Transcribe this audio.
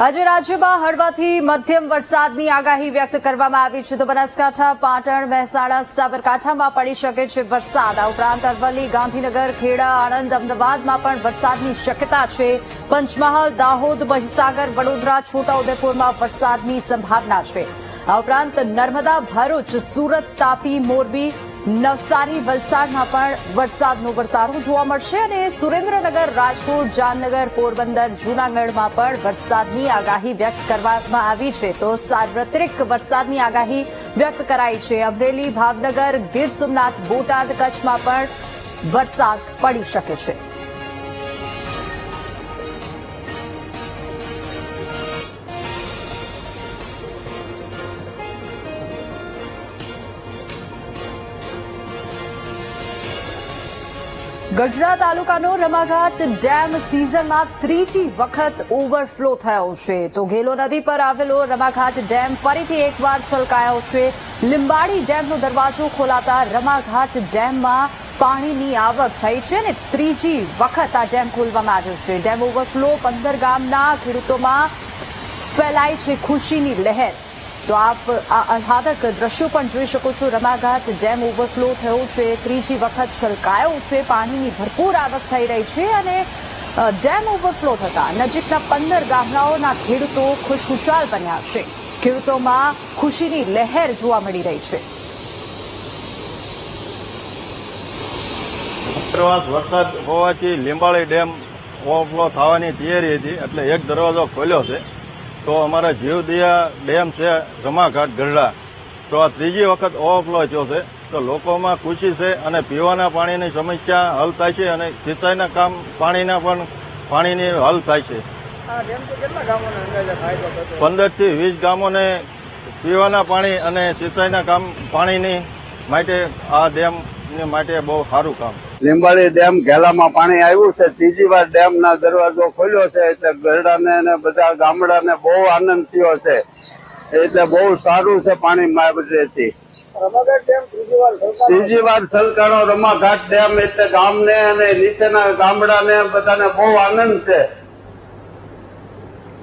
આજે રાજ્યમાં હળવાથી મધ્યમ વરસાદની આગાહી વ્યક્ત કરવામાં આવી છે તો બનાસકાંઠા, પાટણ, મહેસાણા, સાબરકાંઠામાં પડી શકે છે વરસાદ। આ ઉપરાંત અરવલ્લી, ગાંધીનગર, ખેડા, આણંદ, અમદાવાદમાં પણ વરસાદની શક્યતા છે। પંચમહાલ, દાહોદ, મહીસાગર, વડોદરા, છોટાઉદેપુરમાં વરસાદની સંભાવના છે। આ ઉપરાંત નર્મદા, ભરૂચ, સુરત, તાપી, મોરબી, નવસારી, વલસાડમાં પણ વરસાદનો વર્તારો જોવા મળશે અને સુરેન્દ્રનગર, રાજકોટ, જામનગર, પોરબંદર, જૂનાગઢમાં પણ વરસાદની આગાહી વ્યક્ત કરવામાં આવી છે તો સાર્વત્રિક વરસાદની આગાહી વ્યક્ત કરાઈ છે। અમરેલી, ભાવનગર, ગીર સોમનાથ, બોટાદ, કચ્છમાં પણ વરસાદ પડી શકે છે। ગઢડા તાલુકાનો રમાઘાટ ડેમ સિઝનમાં ત્રીજી વખત ઓવરફ્લો થયો છે તો ઘેલો નદી પર આવેલો રમાઘાટ ડેમ ફરીથી એકવાર છલકાયો છે। લીંબાડી ડેમનો દરવાજો ખોલાતા રમાઘાટ ડેમમાં પાણીની આવક થઈ છે અને ત્રીજી વખત આ ડેમ ખોલવામાં આવ્યો છે। ડેમ ઓવરફ્લો 15 ગામના ખેડૂતોમાં ફેલાઈ છે ખુશીની લહેર। તો આપ આ આહ્લાદક દ્રશ્યો પણ જોઈ શકો છો। રમાઘાટ ડેમ ઓવરફ્લો થયો છે, ત્રીજી વખત છલકાયો છે, પાણીની ભરપૂર આવક થઈ રહી છે અને ડેમ ઓવરફ્લો થતા નજીકના 15 ગામડાઓના ખેડૂતો ખુશખુશાલ બન્યા છે। ખેડૂતોમાં ખુશીની લહેર જોવા મળી રહી છે। વરસાદ હોવાથી લીંબાળી ડેમ ઓવરફ્લો થવાની તૈયારી હતી એટલે એક દરવાજો ખોલ્યો છે તો અમારા જીવદયા ડેમ છે રમાઘાટ ગઢડા તો આ ત્રીજી વખત ઓવરફ્લો થયો છે તો લોકોમાં ખુશી છે અને પીવાના પાણીની સમસ્યા હલ થાય છે અને સિંચાઈના કામ પાણીની હલ થાય છે। 15 થી 20 ગામોને પીવાના પાણી અને સિંચાઈના કામ પાણીની માટે આ ડેમ માટે બહુ સારું કામ। લીંબાળી ડેમ ઘેલામાં પાણી આવ્યું છે, ત્રીજી વાર ડેમ ના દરવાજો ખોલ્યો છે એટલે ગરડાને અને બધા ગામડાને બહુ આનંદ થયો છે એટલે બહુ સારું છે। પાણી માવજેથી ત્રીજી વાર છલકાણો રમાઘાટ ડેમ એટલે ગામને અને નીચેના ગામડાને બધાને બહુ આનંદ છે।